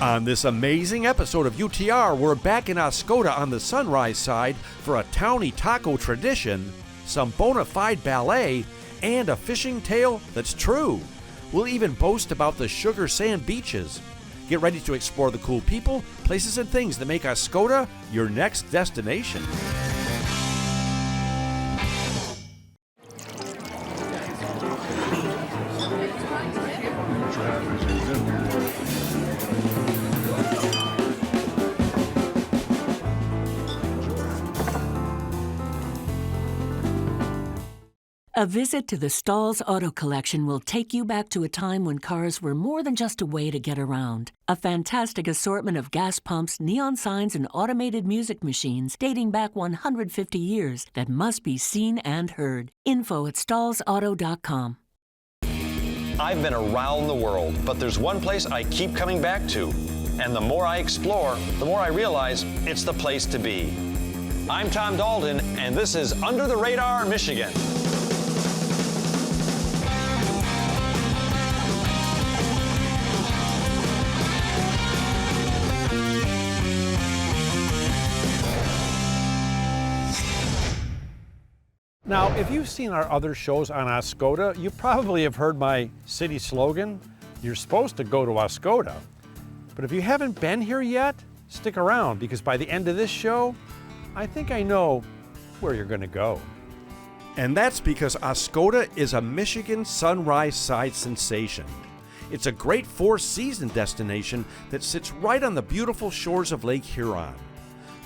On this amazing episode of UTR, we're back in Oscoda on the Sunrise side for a townie taco tradition, some bona fide ballet, and a fishing tale that's true. We'll even boast about the sugar sand beaches. Get ready to explore the cool people, places, and things that make Oscoda your next destination. A visit to the Stalls Auto Collection will take you back to a time when cars were more than just a way to get around. A fantastic assortment of gas pumps, neon signs, and automated music machines dating back 150 years that must be seen and heard. Info at stallsauto.com. I've been around the world, but there's one place I keep coming back to. And the more I explore, the more I realize it's the place to be. I'm Tom Dalton, and this is Under the Radar, Michigan. Now, if you've seen our other shows on Oscoda, you probably have heard my city slogan, you're supposed to go to Oscoda. But if you haven't been here yet, stick around, because by the end of this show, I think I know where you're going to go. And that's because Oscoda is a Michigan Sunrise side sensation. It's a great four-season destination that sits right on the beautiful shores of Lake Huron.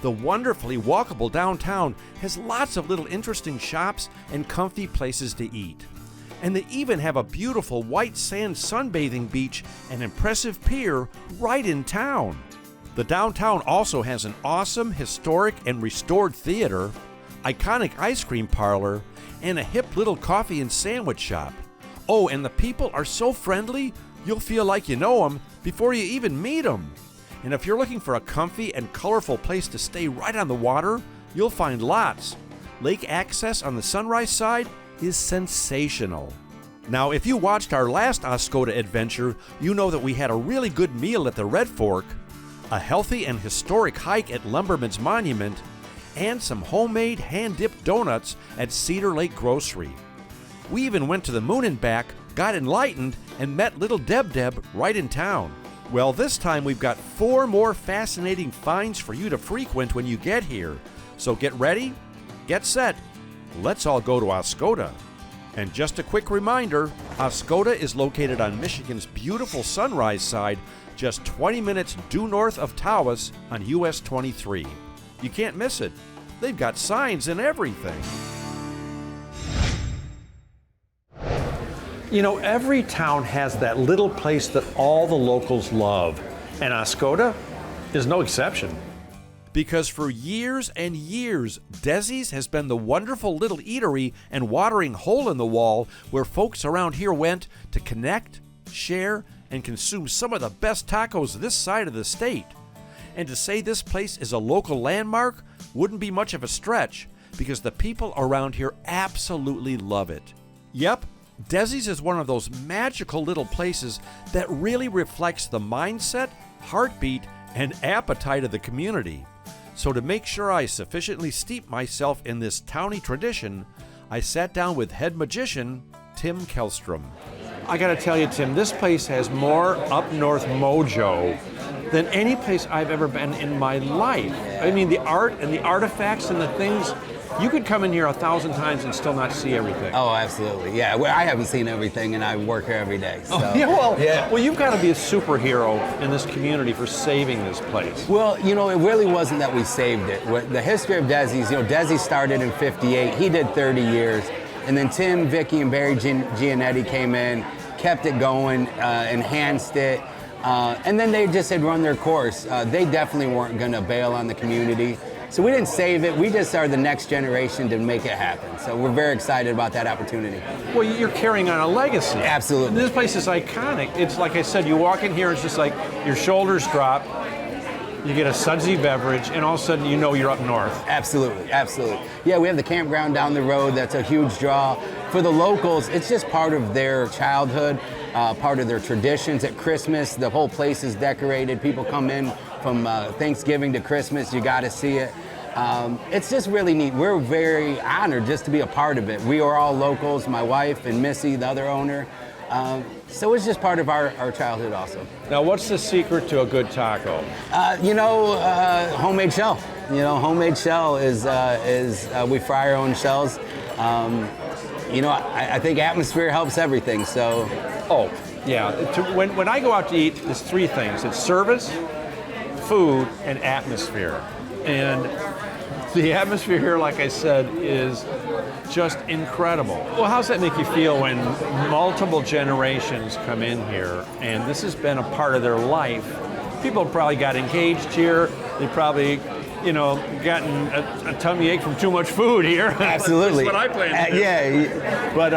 The wonderfully walkable downtown has lots of little interesting shops and comfy places to eat. And they even have a beautiful white sand sunbathing beach and impressive pier right in town. The downtown also has an awesome, historic, and restored theater, iconic ice cream parlor, and a hip little coffee and sandwich shop. Oh, and the people are so friendly, you'll feel like you know them before you even meet them. And if you're looking for a comfy and colorful place to stay right on the water, you'll find lots. Lake access on the Sunrise side is sensational. Now, if you watched our last Oscoda adventure, you know that we had a really good meal at the Red Fork, a healthy and historic hike at Lumberman's Monument, and some homemade hand-dipped donuts at Cedar Lake Grocery. We even went to the moon and back, got enlightened, and met little Deb right in town. Well, this time we've got 4 more fascinating finds for you to frequent when you get here. So get ready, get set, let's all go to Oscoda. And just a quick reminder, Oscoda is located on Michigan's beautiful Sunrise side, just 20 minutes due north of Tawas on US 23. You can't miss it. They've got signs and everything. You know, every town has that little place that all the locals love, and Oscoda is no exception. Because for years and years, Desi's has been the wonderful little eatery and watering hole in the wall where folks around here went to connect, share, and consume some of the best tacos this side of the state. And to say this place is a local landmark wouldn't be much of a stretch, because the people around here absolutely love it. Yep, Desi's is one of those magical little places that really reflects the mindset, heartbeat, and appetite of the community. So to make sure I sufficiently steep myself in this townie tradition, I sat down with head magician Tim Kellstrom. I gotta tell you, Tim, this place has more up north mojo than any place I've ever been in my life. I mean, the art and the artifacts and the things, you could come in here 1,000 times and still not see everything. Oh, absolutely. Yeah, well, I haven't seen everything, and I work here every day. So. Oh, yeah, well, you've got to be a superhero in this community for saving this place. Well, you know, it really wasn't that we saved it. The history of Desi's, you know, Desi started in '58. He did 30 years. And then Tim, Vicky, and Barry Gianetti came in, kept it going, enhanced it. And then they just had run their course. They definitely weren't going to bail on the community. So we didn't save it. We just are the next generation to make it happen. So we're very excited about that opportunity. Well, you're carrying on a legacy. Absolutely. And this place is iconic. It's like I said, you walk in here, it's just like your shoulders drop, you get a sudsy beverage, and all of a sudden you know you're up north. Absolutely, absolutely. Yeah, we have the campground down the road. That's a huge draw. for the locals, it's just part of their childhood, part of their traditions. At Christmas, the whole place is decorated. People come in from Thanksgiving to Christmas. You got to see it. It's just really neat. We're very honored just to be a part of it. We are all locals, my wife and Missy, the other owner. So it's just part of our childhood also. Now, what's the secret to a good taco? Homemade shell. Homemade shell is we fry our own shells. I think atmosphere helps everything, so. Oh, yeah. When I go out to eat, there's three things. It's service, food, and atmosphere. And the atmosphere here, like I said, is just incredible. Well, how's that make you feel when multiple generations come in here and this has been a part of their life? People probably got engaged here. They probably, gotten a tummy ache from too much food here. Absolutely. That's what I plan to do. Yeah. But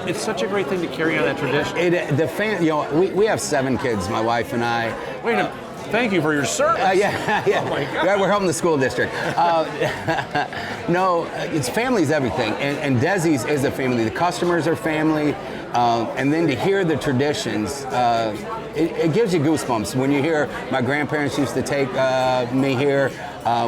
it's such a great thing to carry on that tradition. We have 7 kids, my wife and I. Wait a minute. Thank you for your service. Yeah. Oh my God. We're helping the school district. No, it's family's everything, and Desi's is a family. The customers are family, and then to hear the traditions, it gives you goosebumps. When you hear my grandparents used to take me here.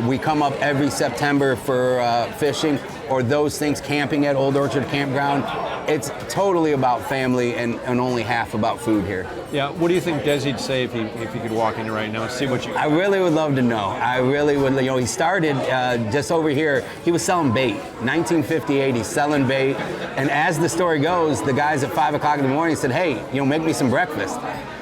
We come up every September for fishing or those things, camping at Old Orchard Campground. It's totally about family and only half about food here. Yeah, what do you think Desi'd say if you could walk in right now and see what you... I really would love to know. I really would. He started just over here. He was selling bait. 1958, he's selling bait. And as the story goes, the guys at 5 o'clock in the morning said, hey, make me some breakfast.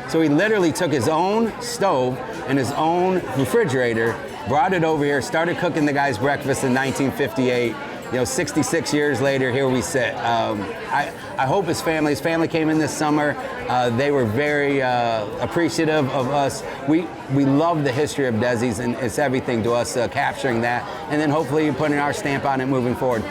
So he literally took his own stove and his own refrigerator, brought it over here, started cooking the guys breakfast in 1958. 66 years later, here we sit. I hope his family came in this summer. They were very appreciative of us. We love the history of Desi's, and it's everything to us, capturing that, and then hopefully putting our stamp on it moving forward.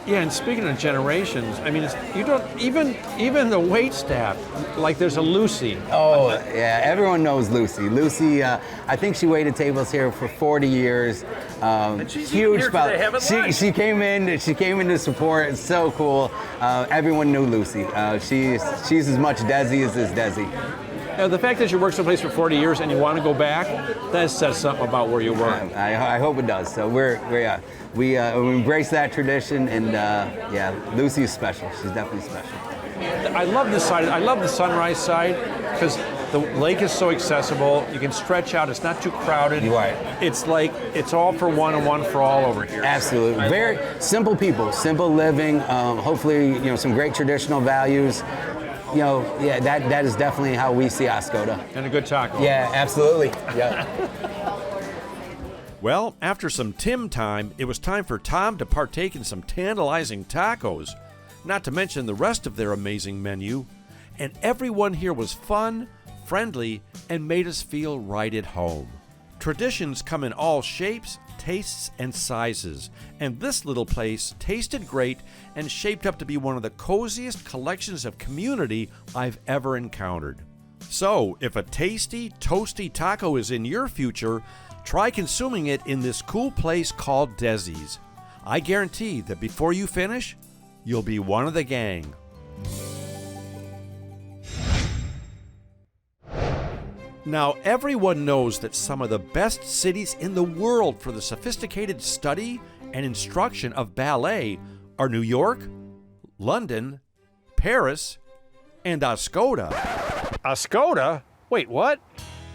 Yeah, and speaking of generations, I mean, you don't even the wait staff. Like there's a Lucy. Oh yeah, everyone knows Lucy. Lucy, I think she waited tables here for 40 years. And she's huge. She came in. She came in to support. It's so cool. Everyone knew Lucy. She's as much Desi as is Desi. The fact that you worked someplace for 40 years and you want to go back, that says something about where you work. I hope it does. So we embrace that tradition, and Lucy is special. She's definitely special. I love this side. I love the sunrise side because the lake is so accessible. You can stretch out. It's not too crowded. Right. It's like it's all for one and one for all over here. Absolutely. Very simple people, simple living. Hopefully, some great traditional values. That is definitely how we see Oscoda. And a good taco. Yeah, absolutely. Yeah. Well, after some Tim time, it was time for Tom to partake in some tantalizing tacos, not to mention the rest of their amazing menu. And everyone here was fun, friendly, and made us feel right at home. Traditions come in all shapes, tastes, and sizes, and this little place tasted great and shaped up to be one of the coziest collections of community I've ever encountered. So, if a tasty, toasty taco is in your future, try consuming it in this cool place called Desi's. I guarantee that before you finish, you'll be one of the gang. Now, everyone knows that some of the best cities in the world for the sophisticated study and instruction of ballet are New York, London, Paris, and Oscoda. Oscoda? Wait, what?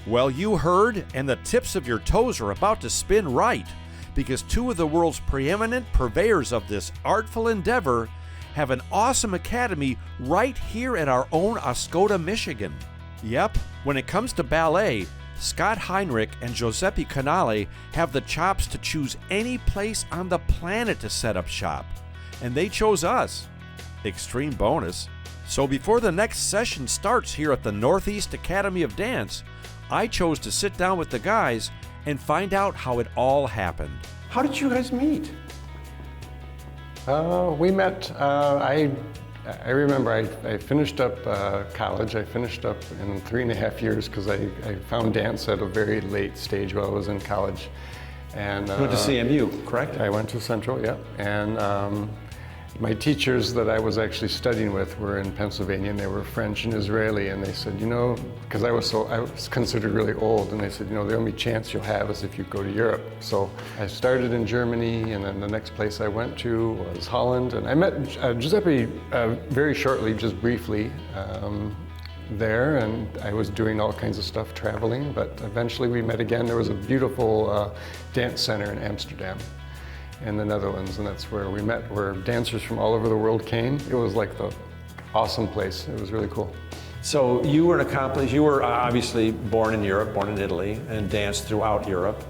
Well, you heard, and the tips of your toes are about to spin right, because 2 of the world's preeminent purveyors of this artful endeavor have an awesome academy right here at our own Oscoda, Michigan. Yep, when it comes to ballet, Scott Heinrich and Giuseppe Canale have the chops to choose any place on the planet to set up shop. And they chose us. Extreme bonus. So before the next session starts here at the Northeast Academy of Dance, I chose to sit down with the guys and find out how it all happened. How did you guys meet? We met, I remember I finished up college. I finished up in 3.5 years because I found dance at a very late stage while I was in college. And you went to CMU, correct? I went to Central, yeah. And my teachers that I was actually studying with were in Pennsylvania, and they were French and Israeli, and they said, you know, because I was considered really old, and they said, you know, the only chance you'll have is if you go to Europe. So I started in Germany, and then the next place I went to was Holland, and I met Giuseppe very shortly, just briefly, there, and I was doing all kinds of stuff, traveling, but eventually we met again. There was a beautiful dance center in Amsterdam in the Netherlands, and that's where we met, where dancers from all over the world came. It was like the awesome place. It was really cool. So you were you were obviously born in Europe, born in Italy, and danced throughout Europe.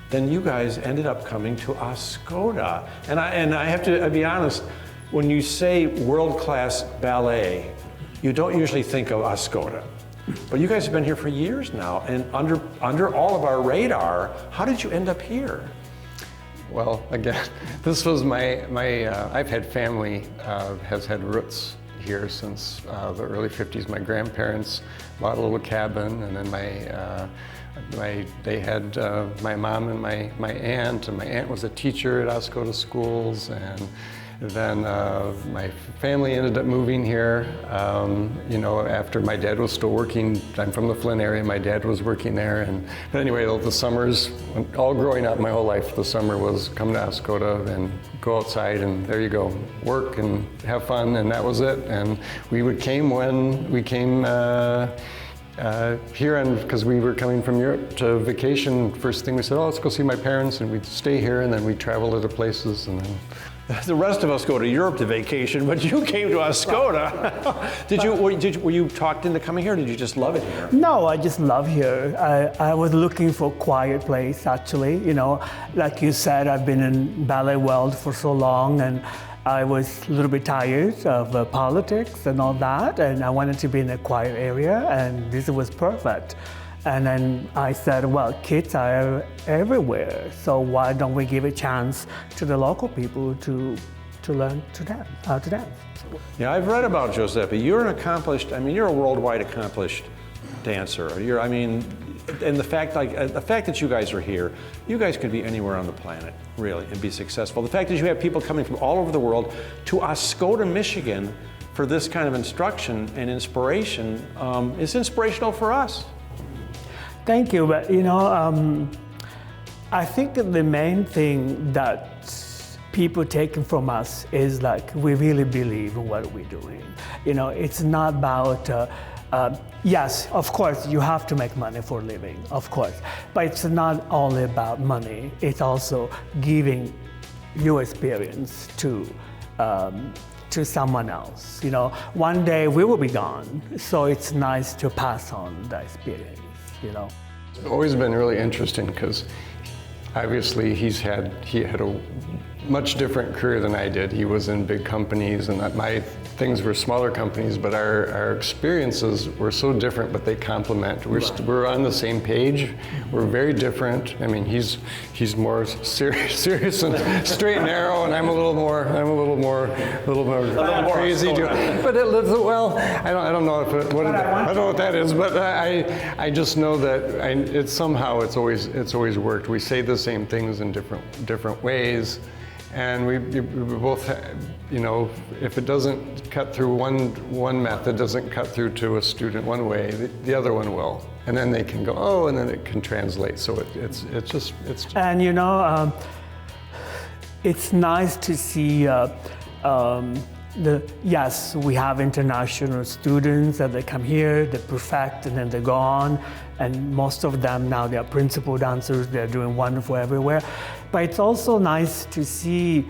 Then you guys ended up coming to Oscoda. And I have to be honest, when you say world-class ballet, you don't usually think of Oscoda. But you guys have been here for years now, and under all of our radar. How did you end up here? Well, again, this was I've had family, has had roots here since the early 50s. My grandparents bought a little cabin, and then they had my mom and my aunt, and my aunt was a teacher at Oscoda schools, and then my family ended up moving here, you know, after my dad was still working. I'm from the Flint area, my dad was working there. But anyway, the summers, all growing up my whole life, the summer was come to Oscoda and go outside, and there you go, work and have fun, and that was it. And we came when we came here, and because we were coming from Europe to vacation, first thing we said, oh, let's go see my parents, and we'd stay here, and then we'd travel other places, and then the rest of us go to Europe to vacation, but you came to Oscoda. Were you talked into coming here, or did you just love it here? No, I just love here. I was looking for a quiet place, actually. You know, like you said, I've been in ballet world for so long, and I was a little bit tired of politics and all that, and I wanted to be in a quiet area, and this was perfect. And then I said, well, kids are everywhere, so why don't we give a chance to the local people to learn how to dance? Yeah, I've read about Giuseppe. You're an accomplished, you're a worldwide accomplished dancer. And the fact that you guys are here, you guys could be anywhere on the planet, really, and be successful. The fact that you have people coming from all over the world to Oscoda, Michigan, for this kind of instruction and inspiration is inspirational for us. Thank you, but you know, I think that the main thing that people take from us is like we really believe in what we're doing. You know, it's not about, yes, of course, you have to make money for a living, of course, but it's not only about money, it's also giving your experience to someone else. You know, one day we will be gone, so it's nice to pass on the experience. You know, it's always been really interesting because obviously he had a much different career than I did. He was in big companies, and my things were smaller companies, but our experiences were so different, but they complement. We're on the same page. We're very different. I mean, he's more serious and straight and narrow, and I'm a little more crazy. But it lives well. I don't know I don't know what that is, but I just know that it's always worked. We say the same things in different ways. And we both, you know, if it doesn't cut through one method, doesn't cut through to a student one way, the other one will. And then they can go, oh, and then it can translate. So it's just. And you know, it's nice to see yes, we have international students that they come here, they perfect, and then they go on. And most of them now, they are principal dancers, they're doing wonderful everywhere. But it's also nice to see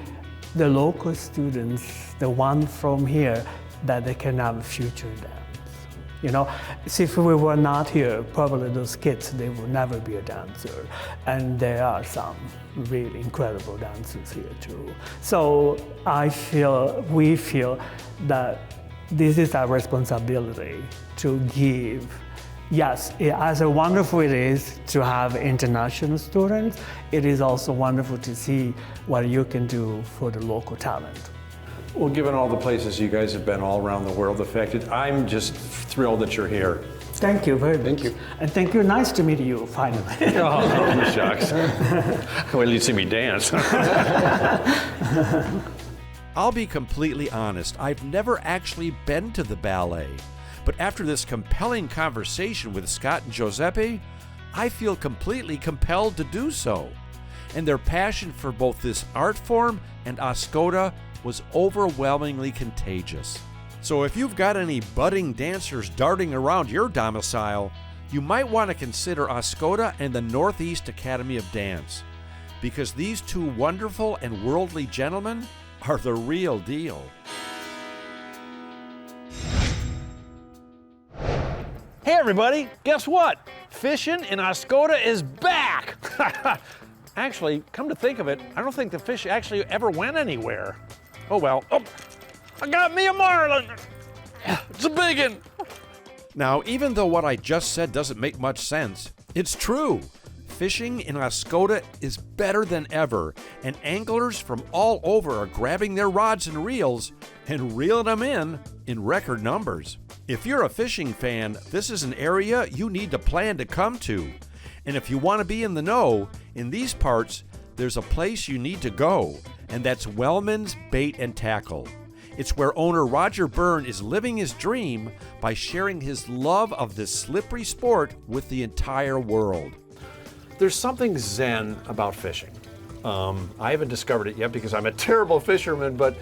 the local students, the one from here, that they can have a future in dance. You know, so if we were not here, probably those kids, they will never be a dancer. And there are some really incredible dancers here too. So we feel that this is our responsibility to give. Yes, as wonderful it is to have international students, it is also wonderful to see what you can do for the local talent. Well, given all the places you guys have been all around the world, the fact that I'm just thrilled that you're here. Thank you very much. Thank you. And thank you. Nice to meet you, finally. Oh, shucks. Well, you see me dance. I'll be completely honest, I've never actually been to the ballet. But after this compelling conversation with Scott and Giuseppe, I feel completely compelled to do so. And their passion for both this art form and Oscoda was overwhelmingly contagious. So if you've got any budding dancers darting around your domicile, you might want to consider Oscoda and the Northeast Academy of Dance, because these two wonderful and worldly gentlemen are the real deal. Hey everybody, guess what? Fishing in Oscoda is back! Actually, come to think of it, I don't think the fish actually ever went anywhere. Oh well. Oh, I got me a marlin! It's a big one! Now, even though what I just said doesn't make much sense, it's true. Fishing in Oscoda is better than ever, and anglers from all over are grabbing their rods and reels and reeling them in record numbers. If you're a fishing fan, this is an area you need to plan to come to. And if you want to be in the know, in these parts, there's a place you need to go, and that's Wellman's Bait and Tackle. It's where owner Roger Byrne is living his dream by sharing his love of this slippery sport with the entire world. There's something zen about fishing. I haven't discovered it yet because I'm a terrible fisherman, but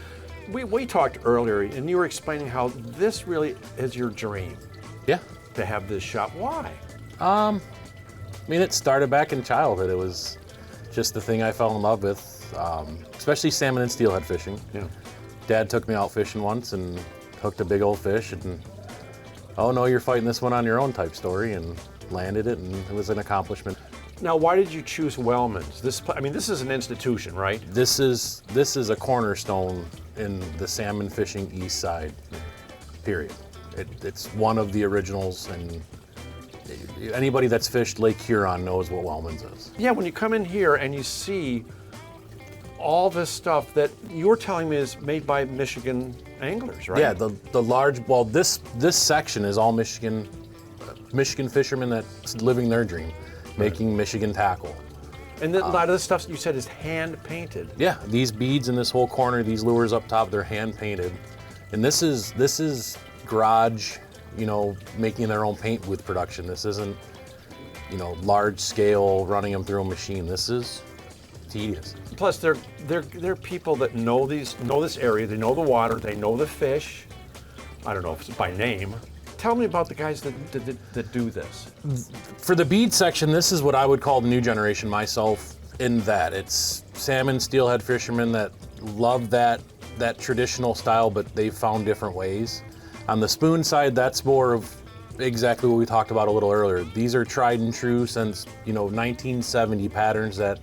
we talked earlier and you were explaining how this really is your dream. Yeah. To have this shop. Why? I mean, it started back in childhood. It was just the thing I fell in love with, especially salmon and steelhead fishing. Yeah. Dad took me out fishing once and hooked a big old fish and, oh no, you're fighting this one on your own type story, and landed it, and it was an accomplishment. Now, why did you choose Wellman's? This is an institution, right? This is a cornerstone in the salmon fishing east side, period. It's one of the originals, and anybody that's fished Lake Huron knows what Wellman's is. Yeah, when you come in here and you see all this stuff that you're telling me is made by Michigan anglers, right? Yeah, the large, well, this section is all Michigan fishermen that's living their dream, making Michigan tackle. And then a lot of the stuff you said is hand painted. Yeah, these beads in this whole corner, these lures up top, they're hand painted. And this is garage, making their own paint with production. This isn't, large scale running them through a machine. This is tedious. Plus, they're people that know this area. They know the water. They know the fish. I don't know if it's by name. Tell me about the guys that do this. For the bead section, this is what I would call the new generation myself, in that it's salmon, steelhead fishermen that love that traditional style, but they've found different ways. On the spoon side, that's more of exactly what we talked about a little earlier. These are tried and true since 1970 patterns that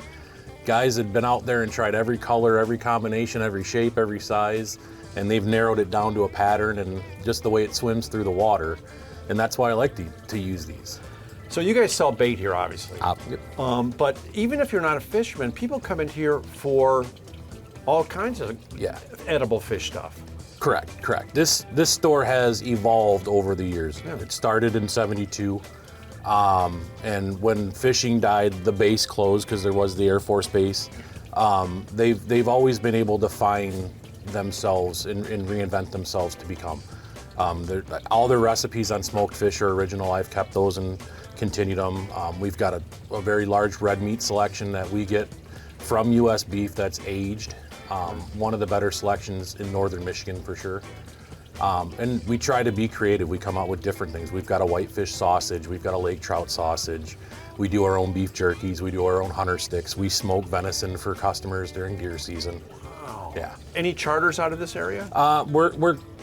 guys had been out there and tried every color, every combination, every shape, every size, and they've narrowed it down to a pattern and just the way it swims through the water. And that's why I like to use these. So you guys sell bait here, obviously. Yep. But even if you're not a fisherman, people come in here for all kinds of edible fish stuff. Correct. This store has evolved over the years. Yeah. It started in '72. And when fishing died, the base closed because there was the Air Force Base. They've always been able to find themselves and reinvent themselves to become. All their recipes on smoked fish are original. I've kept those and continued them. We've got a very large red meat selection that we get from U.S. beef that's aged. One of the better selections in northern Michigan for sure. And we try to be creative. We come out with different things. We've got a whitefish sausage. We've got a lake trout sausage. We do our own beef jerkies. We do our own hunter sticks. We smoke venison for customers during deer season. Wow. Yeah. Any charters out of this area?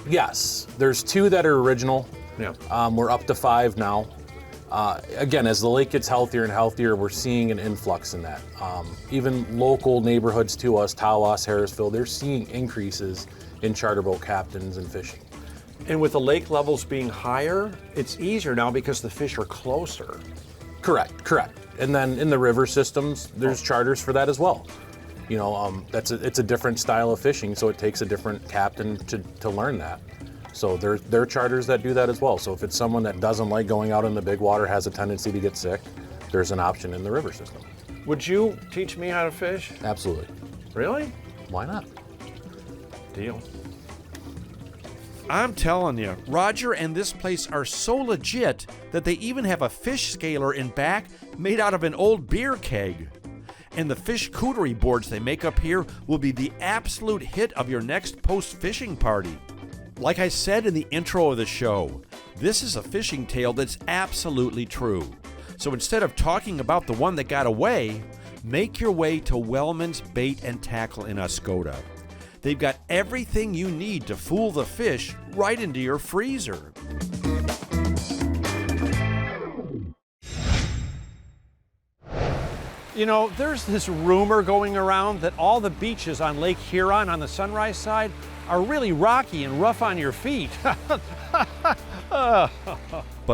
Yes. There's 2 that are original. Yeah. We're up to 5 now. Again, as the lake gets healthier and healthier, we're seeing an influx in that. Even local neighborhoods to us, Tawas, Harrisville, they're seeing increases in charter boat captains and fishing. And with the lake levels being higher, it's easier now because the fish are closer. Correct. And then in the river systems, there's charters for that as well. It's a different style of fishing, so it takes a different captain to learn that. So there are charters that do that as well. So if it's someone that doesn't like going out in the big water, has a tendency to get sick, there's an option in the river system. Would you teach me how to fish? Absolutely. Really? Why not? deal. I'm telling you, Roger and this place are so legit that they even have a fish scaler in back made out of an old beer keg. And the fish cootery boards they make up here will be the absolute hit of your next post-fishing party. Like I said in the intro of the show, this is a fishing tale that's absolutely true. So instead of talking about the one that got away, make your way to Wellman's Bait and Tackle in Oscoda. They've got everything you need to fool the fish right into your freezer. You know, there's this rumor going around that all the beaches on Lake Huron on the Sunrise side are really rocky and rough on your feet. But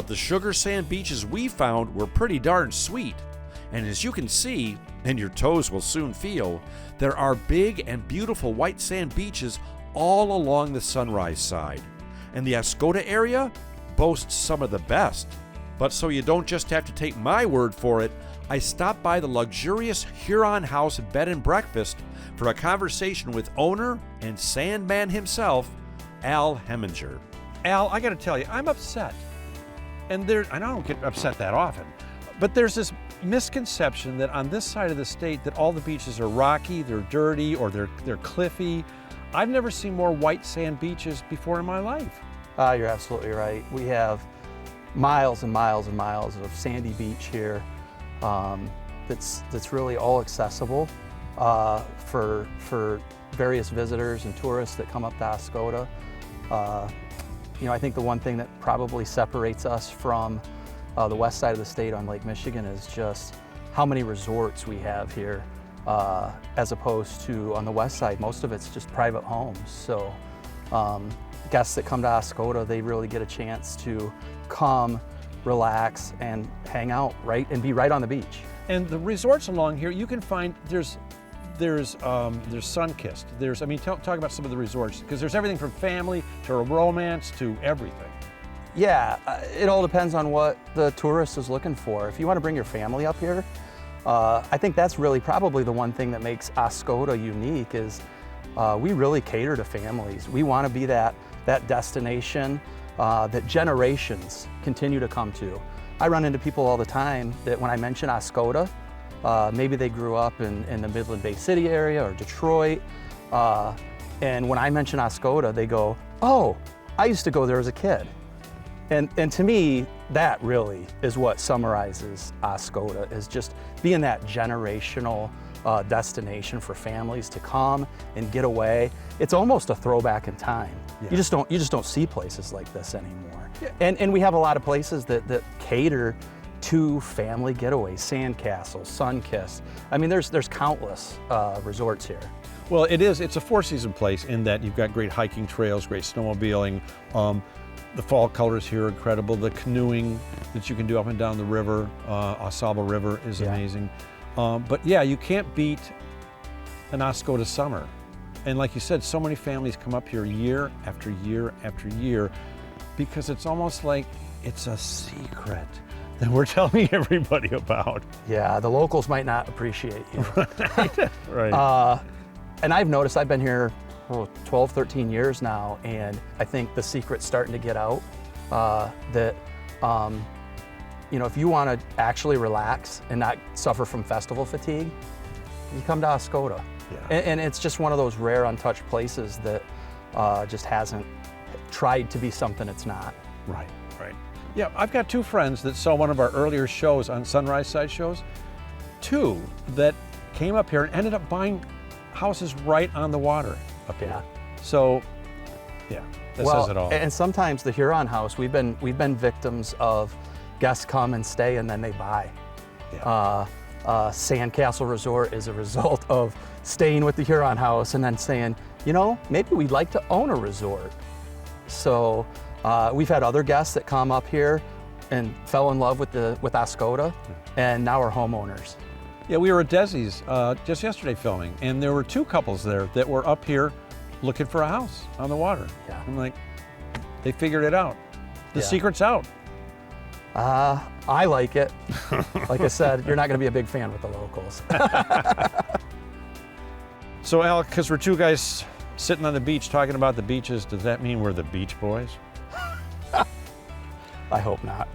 the sugar sand beaches we found were pretty darn sweet. And as you can see, and your toes will soon feel, there are big and beautiful white sand beaches all along the Sunrise side. And the Oscoda area boasts some of the best. But so you don't just have to take my word for it, I stopped by the luxurious Huron House Bed and Breakfast for a conversation with owner and sandman himself, Al Heminger. Al, I gotta tell you, I'm upset. And I don't get upset that often, but there's this misconception that on this side of the state that all the beaches are rocky, they're dirty, or they're cliffy. I've never seen more white sand beaches before in my life. You're absolutely right. We have miles and miles and miles of sandy beach here that's really all accessible for various visitors and tourists that come up to Oscoda. You know, I think the one thing that probably separates us from the west side of the state on Lake Michigan is just how many resorts we have here, as opposed to on the west side, most of it's just private homes. So guests that come to Oscoda, they really get a chance to come, relax, and hang out and be right on the beach. And the resorts along here, you can find, there's sun-kissed. Talk about some of the resorts, because there's everything from family to romance to everything. Yeah, it all depends on what the tourist is looking for. If you want to bring your family up here, I think that's really probably the one thing that makes Oscoda unique is we really cater to families. We want to be that destination that generations continue to come to. I run into people all the time that when I mention Oscoda, maybe they grew up in the Midland Bay City area or Detroit, and when I mention Oscoda, they go, "Oh, I used to go there as a kid." And to me, that really is what summarizes Oscoda, is just being that generational destination for families to come and get away. It's almost a throwback in time. Yeah. You just don't see places like this anymore. Yeah. And we have a lot of places that cater to family getaways, sandcastles, sun-kissed. I mean, there's countless resorts here. Well, it's a four-season place in that you've got great hiking trails, great snowmobiling. The fall colors here are incredible. The canoeing that you can do up and down the river, Osaba River, is amazing. But yeah, you can't beat an Oscoda summer. And like you said, so many families come up here year after year after year because it's almost like it's a secret that we're telling everybody about. Yeah, the locals might not appreciate you. Right. And I've noticed, I've been here 12, 13 years now, and I think the secret's starting to get out that, you know, if you want to actually relax and not suffer from festival fatigue, you come to Oscoda. Yeah. And it's just one of those rare, untouched places that just hasn't tried to be something it's not. Right. Yeah, I've got two friends that saw one of our earlier shows on Sunrise Side shows, two that came up here and ended up buying houses right on the water up here. So, yeah, that says it all. And sometimes the Huron House, we've been victims of guests come and stay and then they buy. Yeah. Sandcastle Resort is a result of staying with the Huron House and then saying, you know, maybe we'd like to own a resort. So we've had other guests that come up here and fell in love with Oscoda, and now are homeowners. Yeah, we were at Desi's just yesterday filming, and there were two couples there that were up here looking for a house on the water. Yeah. I'm like, they figured it out. The secret's out. I like it. Like I said, you're not going to be a big fan with the locals. So Al, because we're two guys sitting on the beach talking about the beaches, does that mean we're the Beach Boys? I hope not.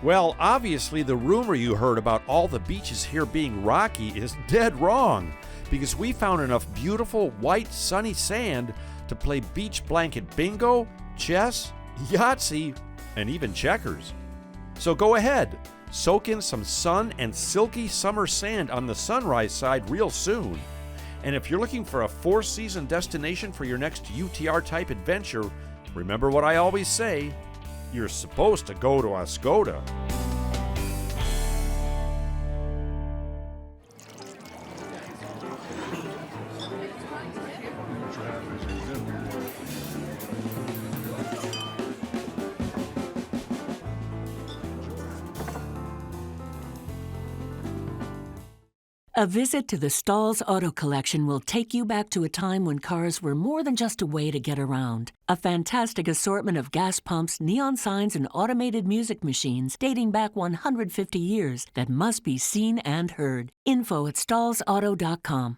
Well, obviously the rumor you heard about all the beaches here being rocky is dead wrong, because we found enough beautiful white sunny sand to play beach blanket bingo, chess, Yahtzee, and even checkers. So go ahead, soak in some sun and silky summer sand on the Sunrise side real soon. And if you're looking for a four-season destination for your next UTR-type adventure, remember what I always say, you're supposed to go to Oscoda. A visit to the Stalls Auto Collection will take you back to a time when cars were more than just a way to get around. A fantastic assortment of gas pumps, neon signs, and automated music machines dating back 150 years that must be seen and heard. Info at stallsauto.com.